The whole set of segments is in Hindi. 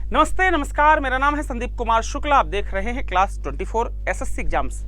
नमस्ते नमस्कार, मेरा नाम है संदीप कुमार शुक्ला। आप देख रहे हैं क्लास 24 एसएससी एग्जाम्स।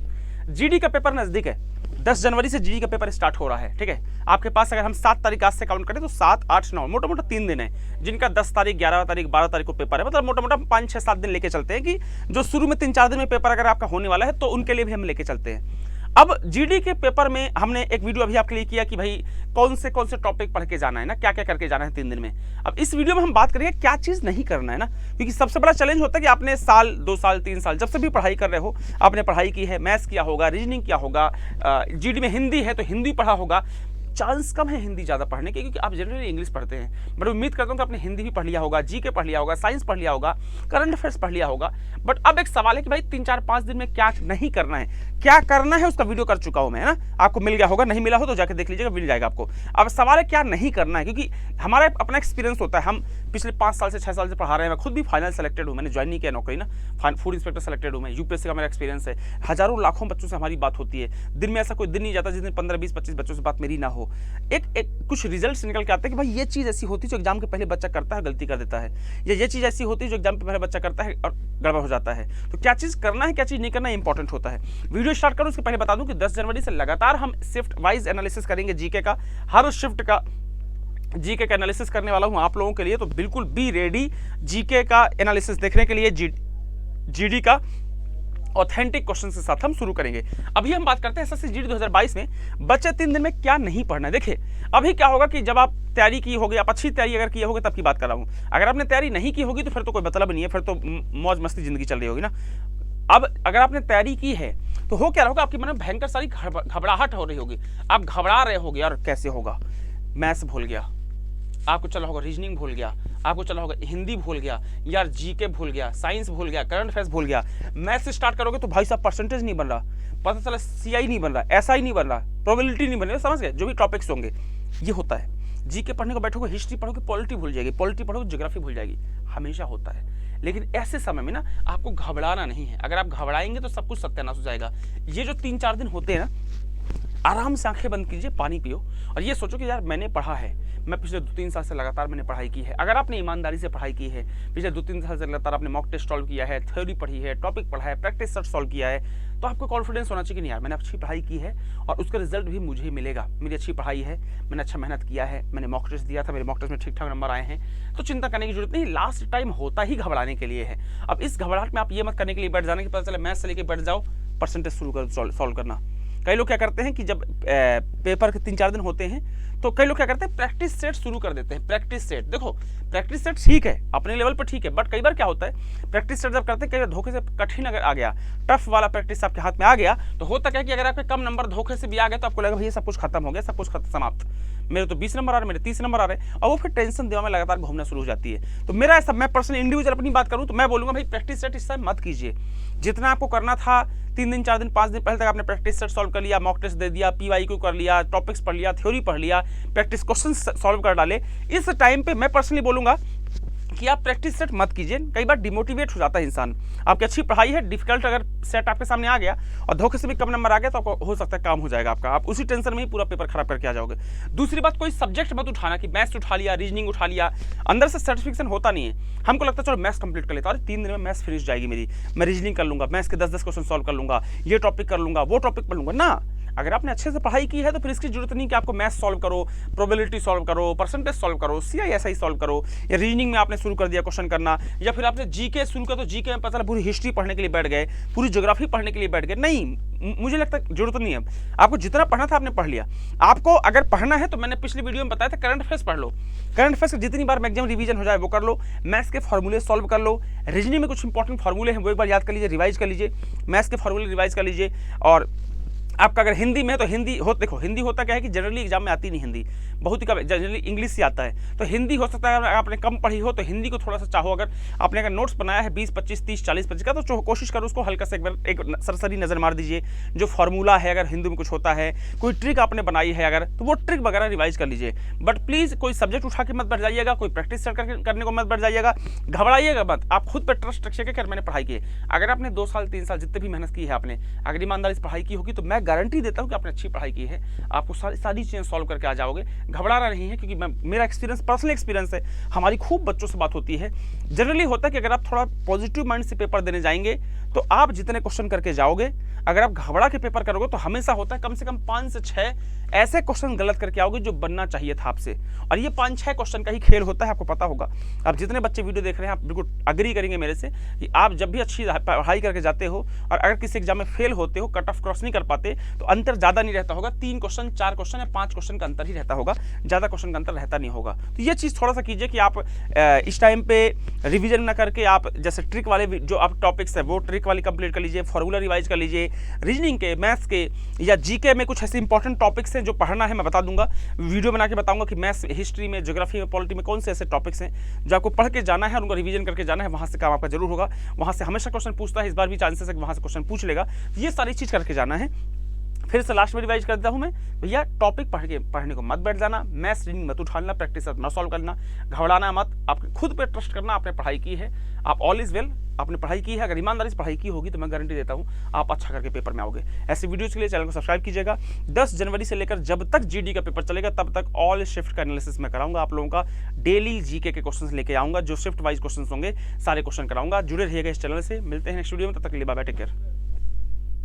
जीडी का पेपर नजदीक है। 10 जनवरी से जीडी का पेपर स्टार्ट हो रहा है। ठीक है, आपके पास अगर हम 7 तारीख आज से काउंट करें तो 7, 8, 9 मोटा मोटा 3 दिन है, जिनका 10 तारीख, 11 तारीख, 12 तारीख को पेपर है। मतलब मोटा मोटा 5, 6, 7 दिन लेके चलते हैं कि जो शुरू में 3, 4 दिन में पेपर अगर आपका होने वाला है तो उनके लिए भी हम लेके चलते हैं। अब जीडी के पेपर में हमने एक वीडियो अभी आपके लिए किया कि भाई कौन से टॉपिक पढ़ के जाना है ना, क्या क्या करके जाना है 3 दिन में। अब इस वीडियो में हम बात करेंगे क्या चीज़ नहीं करना है ना, क्योंकि सबसे बड़ा चैलेंज होता है कि आपने साल, 2 साल, 3 साल जब से भी पढ़ाई कर रहे हो, आपने पढ़ाई की है, मैथ्स किया होगा, रीजनिंग किया होगा, जीडी में हिंदी है तो हिंदी पढ़ा होगा। चांस कम है हिंदी ज़्यादा पढ़ने के, क्योंकि आप जनरली इंग्लिश पढ़ते हैं। बट उम्मीद करता हूँ कि आपने हिंदी भी पढ़ लिया होगा, जीके पढ़ लिया होगा, साइंस पढ़ लिया होगा, करंट अफेयर्स पढ़ लिया होगा। बट अब एक सवाल है कि भाई 3, 4, 5 दिन में क्या नहीं करना है, क्या करना है, उसका वीडियो कर चुका हूँ मैं, है ना। आपको मिल गया होगा, नहीं मिला हो तो जाकर देख लीजिएगा, मिल जाएगा आपको। अब सवाल है क्या नहीं करना है, क्योंकि हमारा अपना एक्सपीरियंस होता है। हम पिछले 5 साल से 6 साल से पढ़ा रहे हैं। मैं खुद भी फाइनल सेलेक्टेड हूँ, मैंने ज्वाइन नहीं किया नौकरी ना, फूड इंस्पेक्टर सेलेक्टेड हूँ मैं। यूपीएससी का मेरा एक्सपीरियंस है। हजारों लाखों बच्चों से हमारी बात होती है। दिन में ऐसा कोई दिन नहीं जाता जिस दिन 15, 20, 25 बच्चों से बात मेरी ना हो। एक कुछ रिजल्ट्स निकल के आते हैं कि भाई ये चीज़ ऐसी होती है जो एग्जाम के पहले बच्चा करता है, गलती कर देता है, या ये चीज़ ऐसी होती है जो एग्जाम के पहले बच्चा करता है और गड़बड़ हो जाता है। तो क्या चीज़ करना है, क्या चीज़ नहीं करना, इंपॉर्टेंट होता है। वीडियो स्टार्ट करूँ उसके पहले बता दूं कि 10 जनवरी से लगातार हम शिफ्ट वाइज एनालिसिस करेंगे जीके का। हर शिफ्ट का जीके का एनालिसिस करने वाला हूं आप लोगों के लिए, तो बिल्कुल बी रेडी जीके का एनालिसिस देखने के लिए। जीडी का ऑथेंटिक क्वेश्चन के साथ हम शुरू करेंगे। अभी हम बात करते हैं एसएससी जीडी 2022 में बच्चे 3 दिन में क्या नहीं पढ़ना है। देखिए अभी क्या होगा कि जब आप तैयारी की होगी, आप अच्छी तैयारी अगर की होगी तब की बात कर रहा हूँ। अगर आपने तैयारी नहीं की होगी तो फिर तो कोई मतलब नहीं है, फिर तो मौज मस्ती जिंदगी चल रही होगी ना। अब अगर आपने तैयारी की है तो हो क्या होगा, आपके मन में भयंकर सारी घबराहट हो रही होगी। आप घबरा रहे होगे, यार कैसे होगा, मैथ्स भूल गया, आपको चला होगा रीजनिंग भूल गया, आपको चला होगा हिंदी भूल गया, यार जीके भूल गया, साइंस भूल गया, करंट अफेयर्स भूल गया। मैथ्स से स्टार्ट करोगे तो भाई साहब परसेंटेज नहीं बन रहा, पता चला सीआई नहीं बन रहा, एसआई नहीं बन रहा, प्रोबेबिलिटी नहीं बन रही, समझ गए। जो भी टॉपिक्स होंगे ये होता है। जीके पढ़ने को बैठोगे, हिस्ट्री पढ़ोगे, पॉलिटी भूल जाएगी, पॉलिटी पढ़ोगे, ज्योग्राफी भूल जाएगी, हमेशा होता है। लेकिन ऐसे समय में ना आपको घबराना नहीं है। अगर आप घबराएंगे तो सब कुछ सत्यानाश हो जाएगा। ये जो 3, 4 दिन होते हैं ना, आराम से आंखें बंद कीजिए, पानी पियो और ये सोचो कि यार मैंने पढ़ा है, मैं पिछले 2-3 साल से लगातार मैंने पढ़ाई की है। अगर आपने ईमानदारी से पढ़ाई की है, पिछले 2-3 साल से लगातार आपने मॉक टेस्ट सॉल्व किया है, थ्योरी पढ़ी है, टॉपिक पढ़ा है, प्रैक्टिस सेट सॉल्व किया है, तो आपको कॉन्फिडेंस होना चाहिए कि नहीं यार मैंने अच्छी पढ़ाई की है और उसका रिजल्ट भी मुझे ही मिलेगा। मेरी अच्छी पढ़ाई है, मैंने अच्छा मेहनत किया है, मैंने मॉक टेस्ट दिया था, मेरे मॉक टेस्ट में ठीक ठाक नंबर आए हैं, तो चिंता करने की जरूरत नहीं। लास्ट टाइम होता ही घबराने के लिए है। अब इस घबराहट में आप ये मत करने के लिए बैठ जाने की पता चले मैथ्स से लेके बैठ जाओ, परसेंटेज शुरू कर सॉल्व करना। कई लोग क्या करते हैं कि जब पेपर के 3-4 दिन होते हैं तो कई लोग क्या करते हैं, प्रैक्टिस सेट शुरू कर देते हैं। प्रैक्टिस सेट, देखो प्रैक्टिस सेट ठीक है, अपने लेवल पर ठीक है, बट कई बार क्या होता है, प्रैक्टिस सेट जब करते हैं कई बार धोखे से कठिन अगर आ गया, टफ वाला प्रैक्टिस आपके हाथ में आ गया, तो होता क्या कि अगर आपके कम नंबर धोखे से भी आ गए तो आपको लगेगा भैया सब कुछ खत्म हो गया, सब कुछ समाप्त, मेरे तो 20 नंबर आ रहे, मेरे 30 नंबर आ रहे, और वो फिर टेंशन दिमाग में लगातार घूमना शुरू हो जाती है। तो मेरा ऐसा, मैं पर्सनल इंडिविजुअल अपनी बात करूं तो मैं बोलूंगा भाई प्रैक्टिस सेट इस समय मत कीजिए। जितना आपको करना था 3 दिन, 4 दिन, 5 दिन पहले तक आपने प्रैक्टिस सेट सॉल्व कर लिया, मॉक टेस्ट दे दिया, पीवाईक्यू कर लिया, टॉपिक्स पढ़ लिया, थ्योरी पढ़ लिया, प्रैक्टिस क्वेश्चन सॉल्व कर डाले। इस टाइम पे मैं पर्सनली बोलूंगा कि आप प्रैक्टिस सेट मत कीजिए। कई बार डिमोटिवेट हो जाता है इंसान। आपकी अच्छी पढ़ाई है, डिफिकल्ट अगर सेट आपके सामने आ गया और धोखे से भी कम नंबर आ गया तो आपको हो सकता है काम हो जाएगा आपका, आप उसी टेंशन में ही पूरा पेपर खराब करके आ जाओगे। दूसरी बात, कोई सब्जेक्ट मत उठाना कि मैथ्स उठा लिया, रीजनिंग उठा लिया, अंदर से सर्टिफिकेशन होता नहीं है। हमको लगता है चलो मैथ्स कंप्लीट कर लेता, अरे 3 दिन में मैथ्स फिनिश जाएगी मेरी, मैं रीजनिंग कर लूंगा, मैथ्स के 10-10 क्वेश्चन सॉल्व कर लूंगा, ये टॉपिक कर लूंगा, वो टॉपिक पढ़ लूंगा ना। अगर आपने अच्छे से पढ़ाई की है तो फिर इसकी जरूरत नहीं कि आपको मैथ्स सॉल्व करो, प्रोबेबिलिटी सॉल्व करो, परसेंटेज सॉल्व करो, सीआईएसआई सॉल्व करो, या रीजनिंग में आपने शुरू कर दिया क्वेश्चन करना, या फिर आपने जीके शुरू किया तो जीके में पता चला पूरी हिस्ट्री पढ़ने के लिए बैठ गए, पूरी ज्योग्राफी पढ़ने के लिए बैठ गए। नहीं, मुझे लगता है जरूरत नहीं है। आपको जितना पढ़ना था आपने पढ़ लिया। आपको अगर पढ़ना है तो मैंने पिछली वीडियो में बताया था, करंट अफेयर्स पढ़ लो, करंट अफेयर्स जितनी बार मैक्सिमम रिवीजन हो जाए वो कर लो, मैथ्स के फॉर्मूले सॉल्व कर लो, रीजनिंग में कुछ इंपॉर्टेंट फॉर्मूले हैं वो एक बार याद कर लीजिए, रिवाइज कर लीजिए, मैथ्स के फॉर्मूले रिवाइज कर लीजिए। और आपका अगर हिंदी में है तो हिंदी हो, देखो हिंदी होता क्या है कि जनरली एग्जाम में आती नहीं हिंदी, बहुत ही कम, जनरली इंग्लिश से आता है। तो हिंदी हो सकता है अगर आपने कम पढ़ी हो तो हिंदी को थोड़ा सा चाहो, अगर आपने अगर नोट्स बनाया है 20, 25, 30, 40 पेज का, तो कोशिश करो उसको हल्का से एक सरसरी नज़र मार दीजिए। जो फार्मूला है अगर हिंदी में कुछ होता है, कोई ट्रिक आपने बनाई है अगर, तो वो ट्रिक वगैरह रिवाइज कर लीजिए। बट प्लीज़ कोई सब्जेक्ट उठा के मत बैठ जाइएगा, कोई प्रैक्टिस करने को मत बैठ जाइएगा, घबराइएगा मत। आप खुद पर ट्रस्ट रखिएगा कि मैंने पढ़ाई की है। अगर आपने 2 साल 3 साल जितने भी मेहनत की है आपने, अगर ईमानदारी से पढ़ाई की होगी तो मैं गारंटी देता हूँ कि आपने अच्छी पढ़ाई की है, आपको सारी चीज़ें सॉल्व करके आ जाओगे। घबराना नहीं है, क्योंकि मेरा एक्सपीरियंस, पर्सनल एक्सपीरियंस है, हमारी खूब बच्चों से बात होती है। जनरली होता है कि अगर आप थोड़ा पॉजिटिव माइंड से पेपर देने जाएंगे तो आप जितने क्वेश्चन करके जाओगे, अगर आप घबरा के पेपर करोगे तो हमेशा होता है कम से कम 5 से 6 ऐसे क्वेश्चन गलत करके आओगे जो बनना चाहिए था आपसे। और ये 5-6 क्वेश्चन का ही खेल होता है, आपको पता होगा। अब जितने बच्चे वीडियो देख रहे हैं, आप बिल्कुल अग्री करेंगे मेरे से कि आप जब भी अच्छी पढ़ाई करके जाते हो और अगर किसी एग्जाम में फेल होते हो, कट ऑफ क्रॉस नहीं कर पाते, तो अंतर ज़्यादा नहीं रहता होगा। 3 क्वेश्चन, 4 क्वेश्चन या 5 क्वेश्चन का अंतर ही रहता होगा, ज़्यादा क्वेश्चन का अंतर रहता नहीं होगा। तो ये चीज़ थोड़ा सा कीजिए कि आप इस टाइम पे रिविजन ना करके आप जैसे ट्रिक वाले जो आप टॉपिक्स है वो ट्रिक वाली कंप्लीट कर लीजिए, फॉर्मूला रिवाइज कर लीजिए, रीजनिंग के, मैथ्स के या जीके में कुछ ऐसे इंपॉर्टेंट टॉपिक्स हैं जो पढ़ना है, मैं बता दूंगा, वीडियो बना के बताऊंगा कि मैथ्स, हिस्ट्री में, ज्योग्राफी में, पॉलिटी में कौन से ऐसे टॉपिक्स हैं जो आपको पढ़ के जाना है और उनको रिवीजन करके जाना है। वहाँ से काम आपका जरूर होगा, वहाँ से हमेशा क्वेश्चन पूछता है, इस बार भी चांसेस है कि वहाँ से क्वेश्चन पूछ लेगा। ये सारी चीज़ करके जाना है। फिर से लास्ट में रिवाइज कर देता हूँ मैं, भैया टॉपिक पढ़ने को मत बैठ जाना, मैथ्स रीडिंग मत उठाना, प्रैक्टिस मत सॉल्व करना, घबराना मत, आपके खुद पे ट्रस्ट करना, आपने पढ़ाई की है, आप ऑल इज वेल, आपने पढ़ाई की है। अगर ईमानदारी से पढ़ाई की होगी तो मैं गारंटी देता हूँ आप अच्छा करके पेपर में आओगे। ऐसे वीडियोज़ के लिए चैनल को सब्सक्राइब कीजिएगा। 10 जनवरी से लेकर जब तक जीडी का पेपर चलेगा तब तक ऑल शिफ्ट का एनालिसिस मैं कराऊंगा, आप लोगों का डेली जीके के क्वेश्चंस लेके आऊंगा, जो शिफ्ट वाइज क्वेश्चंस होंगे सारे क्वेश्चन कराऊंगा। जुड़े रहिएगा इस चैनल से। मिलते हैं नेक्स्ट वीडियो में, तब तक के लिए बाय बाय, टेक केयर।